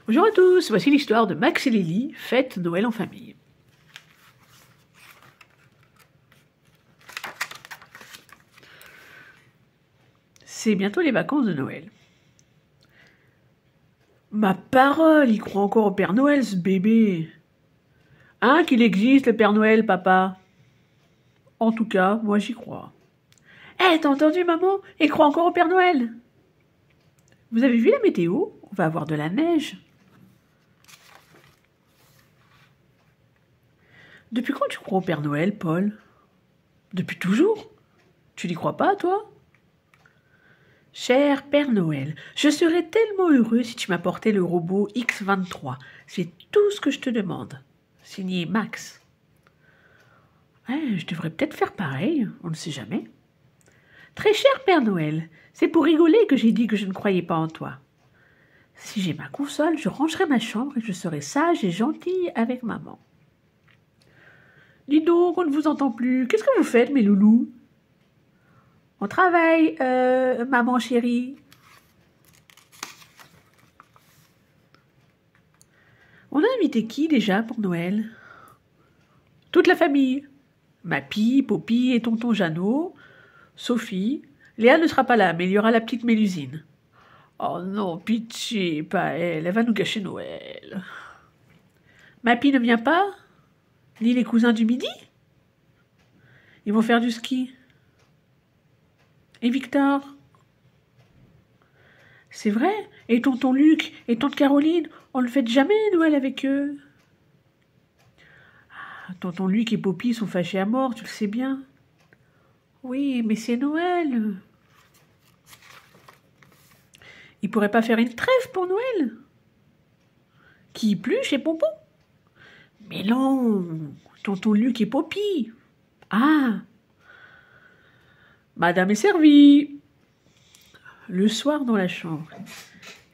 Bonjour à tous, voici l'histoire de Max et Lily, fête Noël en famille. C'est bientôt les vacances de Noël. Ma parole, il croit encore au Père Noël, ce bébé. Hein, qu'il existe le Père Noël, papa? En tout cas, moi j'y crois. Hé, t'as entendu, maman? Il croit encore au Père Noël. Vous avez vu la météo? On va avoir de la neige. Depuis quand tu crois au Père Noël, Paul? Depuis toujours? Tu n'y crois pas, toi? Cher Père Noël, je serais tellement heureux si tu m'apportais le robot X23. C'est tout ce que je te demande. Signé Max. Ouais, je devrais peut-être faire pareil, on ne sait jamais. Très cher Père Noël, c'est pour rigoler que j'ai dit que je ne croyais pas en toi. Si j'ai ma console, je rangerai ma chambre et je serai sage et gentille avec maman. Dis donc, on ne vous entend plus. Qu'est-ce que vous faites, mes loulous? On travaille, maman chérie. On a invité qui déjà pour Noël? Toute la famille. Mappy, Poppy et tonton Jeannot, Sophie. Léa ne sera pas là, mais il y aura la petite Mélusine. Oh non, pitié, pas elle, elle va nous gâcher Noël. Mappy ne vient pas? Ni les cousins du midi? Ils vont faire du ski. Et Victor? C'est vrai? Et tonton Luc et tante Caroline, on ne fête jamais Noël avec eux. Ah, tonton Luc et Poppy sont fâchés à mort, tu le sais bien. Oui, mais c'est Noël. Ils pourraient pas faire une trêve pour Noël? Qui plut chez Pompon? Mais non, tonton Luc et Poppy. Ah, madame est servie. Le soir dans la chambre.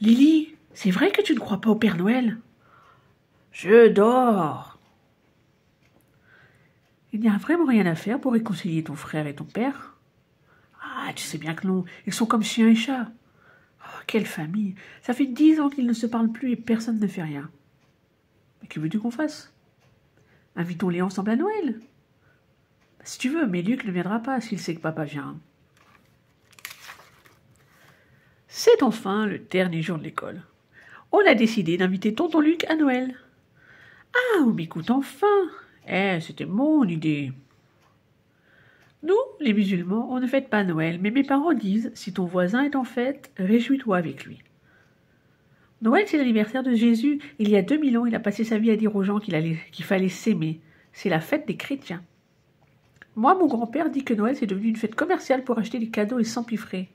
Lily, c'est vrai que tu ne crois pas au Père Noël? Je dors. Il n'y a vraiment rien à faire pour réconcilier ton frère et ton père? Ah, tu sais bien que non, ils sont comme chien et chat. Oh, quelle famille! Ça fait 10 ans qu'ils ne se parlent plus et personne ne fait rien. Mais que veux-tu qu'on fasse? Invitons-les ensemble à Noël. Si tu veux, mais Luc ne viendra pas s'il sait que papa vient. C'est enfin le dernier jour de l'école. On a décidé d'inviter tonton Luc à Noël. Ah, on m'écoute enfin. C'était mon idée. Nous, les musulmans, on ne fête pas Noël, mais mes parents disent, si ton voisin est en fête, réjouis-toi avec lui. Noël, c'est l'anniversaire de Jésus. Il y a 2000 ans, il a passé sa vie à dire aux gens qu'il fallait s'aimer. C'est la fête des chrétiens. Moi, mon grand-père dit que Noël, c'est devenu une fête commerciale pour acheter des cadeaux et s'empiffrer.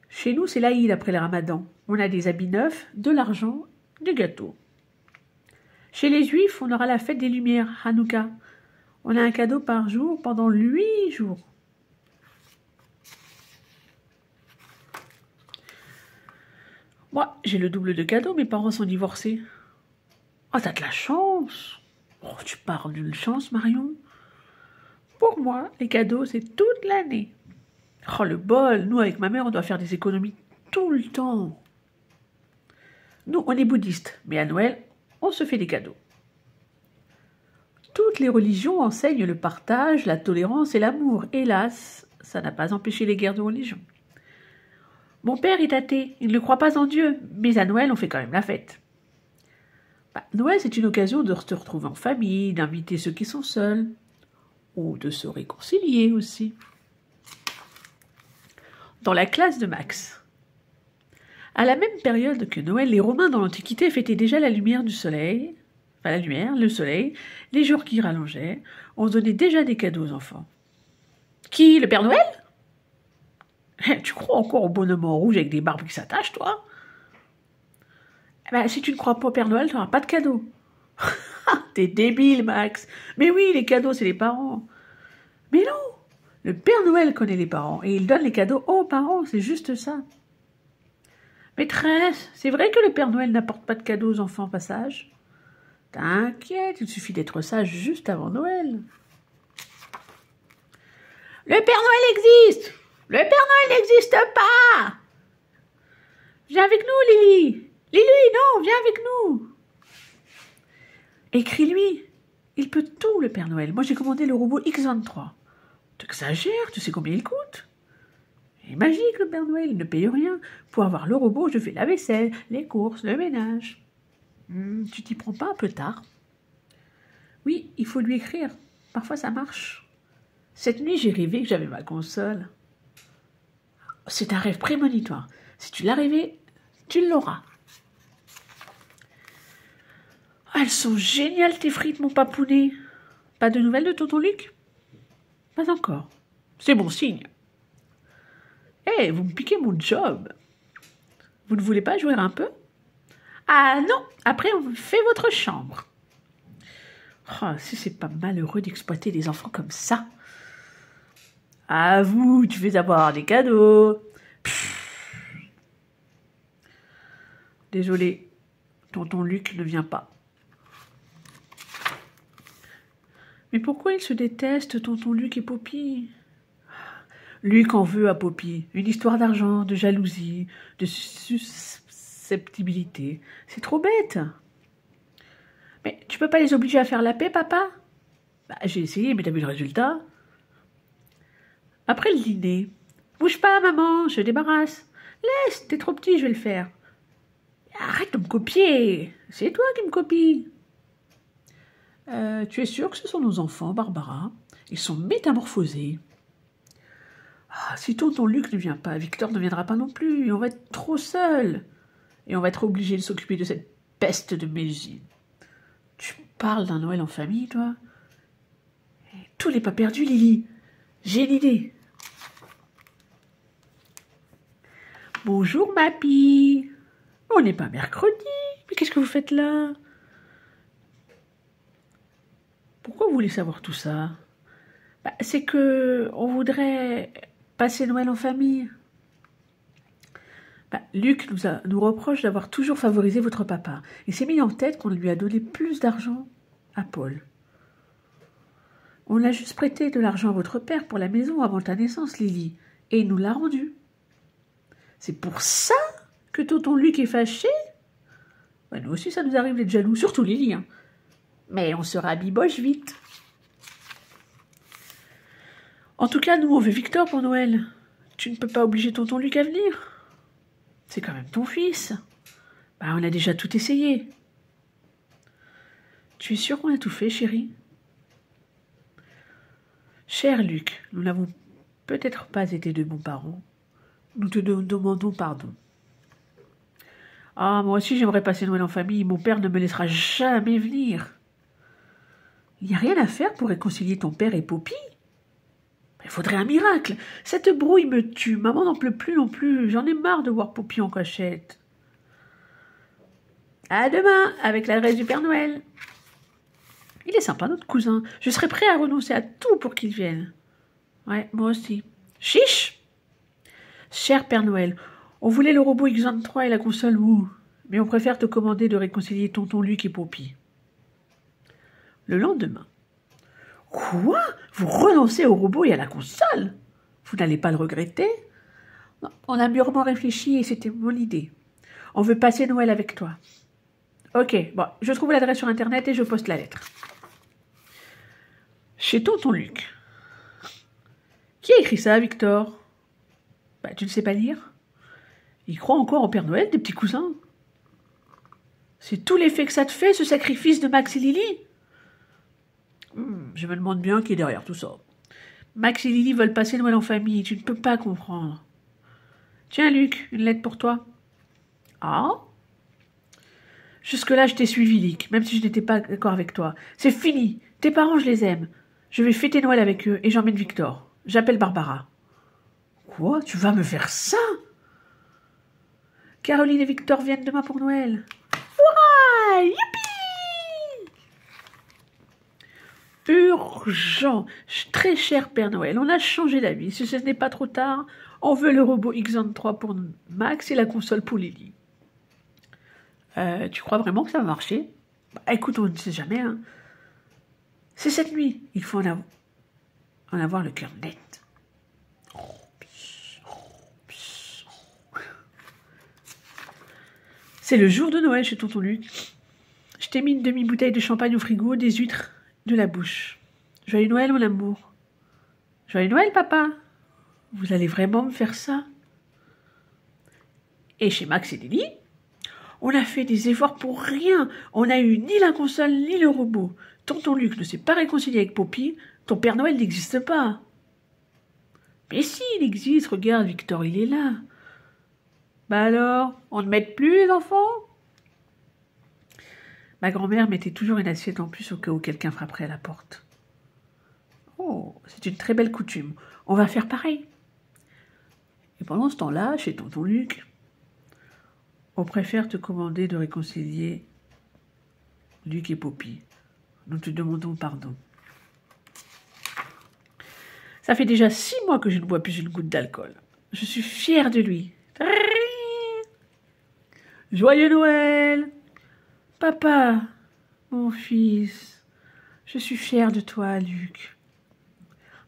Chez nous, c'est l'Aïd après le ramadan. On a des habits neufs, de l'argent, des gâteaux. Chez les Juifs, on aura la fête des Lumières, Hanouka. On a un cadeau par jour pendant 8 jours. Moi, j'ai le double de cadeaux, mes parents sont divorcés. Oh, t'as de la chance. Oh, tu parles d'une chance, Marion. Pour moi, les cadeaux, c'est toute l'année. Oh, le bol. Nous, avec ma mère, on doit faire des économies tout le temps. Nous, on est bouddhistes, mais à Noël, on se fait des cadeaux. Toutes les religions enseignent le partage, la tolérance et l'amour. Hélas, ça n'a pas empêché les guerres de religion. Mon père est athée, il ne croit pas en Dieu, mais à Noël, on fait quand même la fête. Noël, c'est une occasion de se retrouver en famille, d'inviter ceux qui sont seuls, ou de se réconcilier aussi. Dans la classe de Max. À la même période que Noël, les Romains dans l'Antiquité fêtaient déjà la lumière du soleil, enfin la lumière, le soleil, les jours qui rallongeaient, on donnait déjà des cadeaux aux enfants. Qui, le Père Noël? Tu crois encore au bonhomme en rouge avec des barbes qui s'attachent, toi? Si tu ne crois pas au Père Noël, tu n'auras pas de cadeaux. T'es débile, Max. Mais oui, les cadeaux, c'est les parents. Mais non, le Père Noël connaît les parents et il donne les cadeaux aux parents, c'est juste ça. Maîtresse, c'est vrai que le Père Noël n'apporte pas de cadeaux aux enfants en passage? T'inquiète, il suffit d'être sage juste avant Noël. Le Père Noël existe! Le Père Noël n'existe pas! Viens avec nous, Lily! Lily! viens avec nous. Écris-lui. Il peut tout, le Père Noël. Moi, j'ai commandé le robot X23. T'exagères, tu sais combien il coûte? Il est magique, le Père Noël, il ne paye rien. Pour avoir le robot, je fais la vaisselle, les courses, le ménage. Tu t'y prends pas un peu tard? Oui, il faut lui écrire. Parfois, ça marche. Cette nuit, j'ai rêvé que j'avais ma console. C'est un rêve prémonitoire. Si tu l'as rêvé, tu l'auras. Ah, elles sont géniales, tes frites, mon papounet. Pas de nouvelles de tonton Luc? Pas encore. C'est bon signe. Eh, vous me piquez mon job. Vous ne voulez pas jouer un peu? Ah non, après on fait votre chambre. Oh, si c'est pas malheureux d'exploiter des enfants comme ça. À vous, tu veux avoir des cadeaux. Désolé, tonton Luc ne vient pas. Mais pourquoi ils se détestent, tonton Luc et Poppy? Luc en veut à Poppy. Une histoire d'argent, de jalousie, de susceptibilité. C'est trop bête. Mais tu peux pas les obliger à faire la paix, papa? J'ai essayé, mais t'as vu le résultat? Après le dîner. Bouge pas, maman, je débarrasse. Laisse, t'es trop petit, je vais le faire. Arrête de me copier. C'est toi qui me copies. Tu es sûr que ce sont nos enfants, Barbara? Ils sont métamorphosés. Ah, si tonton Luc ne vient pas, Victor ne viendra pas non plus. On va être trop seuls. Et on va être obligé de s'occuper de cette peste de Mélgie. Tu parles d'un Noël en famille, toi? Tout n'est pas perdu, Lily. J'ai une idée. Bonjour, Mappy. On n'est pas mercredi. Mais qu'est-ce que vous faites là? Pourquoi vous voulez savoir tout ça? C'est que on voudrait passer Noël en famille. Luc nous reproche d'avoir toujours favorisé votre papa. Il s'est mis en tête qu'on lui a donné plus d'argent à Paul. On a juste prêté de l'argent à votre père pour la maison avant ta naissance, Lily, et il nous l'a rendu. C'est pour ça que tonton Luc est fâché? Nous aussi, ça nous arrive d'être jaloux, surtout Lily. Mais on sera biboche vite. En tout cas, nous, on veut Victor pour Noël. Tu ne peux pas obliger tonton Luc à venir. C'est quand même ton fils. On a déjà tout essayé. Tu es sûr qu'on a tout fait, chérie? Cher Luc, nous n'avons peut-être pas été de bons parents. Nous te demandons pardon. Ah, moi aussi j'aimerais passer Noël en famille. Mon père ne me laissera jamais venir. Il n'y a rien à faire pour réconcilier ton père et Poppy? Il faudrait un miracle. Cette brouille me tue. Maman n'en peut plus non plus. J'en ai marre de voir Poppy en cachette. À demain, avec l'adresse du Père Noël. Il est sympa, notre cousin. Je serais prêt à renoncer à tout pour qu'il vienne. Ouais, moi aussi. Chiche! Cher Père Noël, on voulait le robot X23 et la console Wii, mais on préfère te commander de réconcilier tonton Luc et Poppy. Le lendemain. Quoi? Vous renoncez au robot et à la console? Vous n'allez pas le regretter? Non, on a mûrement réfléchi et c'était mon idée. On veut passer Noël avec toi. Ok, bon, je trouve l'adresse sur Internet et je poste la lettre. Chez tonton Luc. Qui a écrit ça, Victor? Tu ne sais pas lire? Il croit encore au Père Noël, des petits cousins. C'est tout l'effet que ça te fait, ce sacrifice de Max et Lily? Je me demande bien qui est derrière tout ça. Max et Lily veulent passer Noël en famille, tu ne peux pas comprendre. Tiens, Luc, une lettre pour toi. Ah? Jusque-là, je t'ai suivi, Luc, même si je n'étais pas d'accord avec toi. C'est fini. Tes parents, je les aime. Je vais fêter Noël avec eux et j'emmène Victor. J'appelle Barbara. Quoi? Tu vas me faire ça? Caroline et Victor viennent demain pour Noël. Hurrah! Youpi! Urgent! Très cher Père Noël, on a changé d'avis. Si ce n'est pas trop tard, on veut le robot X23 pour Max et la console pour Lily. Tu crois vraiment que ça va marcher? Écoute, on ne sait jamais. C'est cette nuit. Il faut en avoir le cœur net. C'est le jour de Noël chez tonton Luc. Je t'ai mis une demi-bouteille de champagne au frigo, des huîtres, de la bouche. Joyeux Noël, mon amour. Joyeux Noël, papa. Vous allez vraiment me faire ça? Et chez Max et Lily, on a fait des efforts pour rien. On n'a eu ni la console, ni le robot. Tonton Luc ne s'est pas réconcilié avec Poppy. Ton Père Noël n'existe pas. Mais si, il existe. Regarde, Victor, il est là. Bah alors, on ne m'aide plus, les enfants? Ma grand-mère mettait toujours une assiette en plus au cas où quelqu'un frapperait à la porte. Oh, c'est une très belle coutume. On va faire pareil. Et pendant ce temps-là, chez tonton Luc, on préfère te commander de réconcilier Luc et Poppy. Nous te demandons pardon. Ça fait déjà 6 mois que je ne bois plus une goutte d'alcool. Je suis fière de lui. Joyeux Noël! Papa, mon fils, je suis fière de toi, Luc.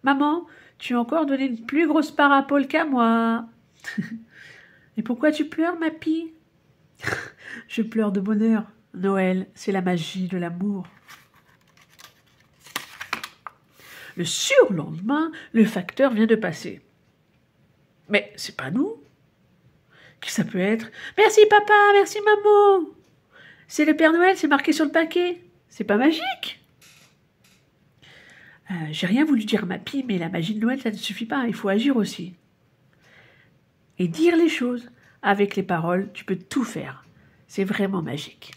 Maman, tu as encore donné une plus grosse part à Paul qu'à moi. Et pourquoi tu pleures, ma pie? Je pleure de bonheur. Noël, c'est la magie de l'amour. Le surlendemain, le facteur vient de passer. Mais c'est pas nous. Qui ça peut être? Merci papa, merci maman. C'est le Père Noël, c'est marqué sur le paquet. C'est pas magique? J'ai rien voulu dire à ma pie, mais la magie de Noël, ça ne suffit pas. Il faut agir aussi. Et dire les choses. Avec les paroles, tu peux tout faire. C'est vraiment magique.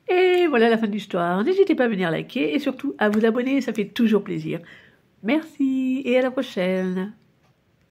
Et voilà la fin de l'histoire. N'hésitez pas à venir liker et surtout à vous abonner, ça fait toujours plaisir. Merci et à la prochaine.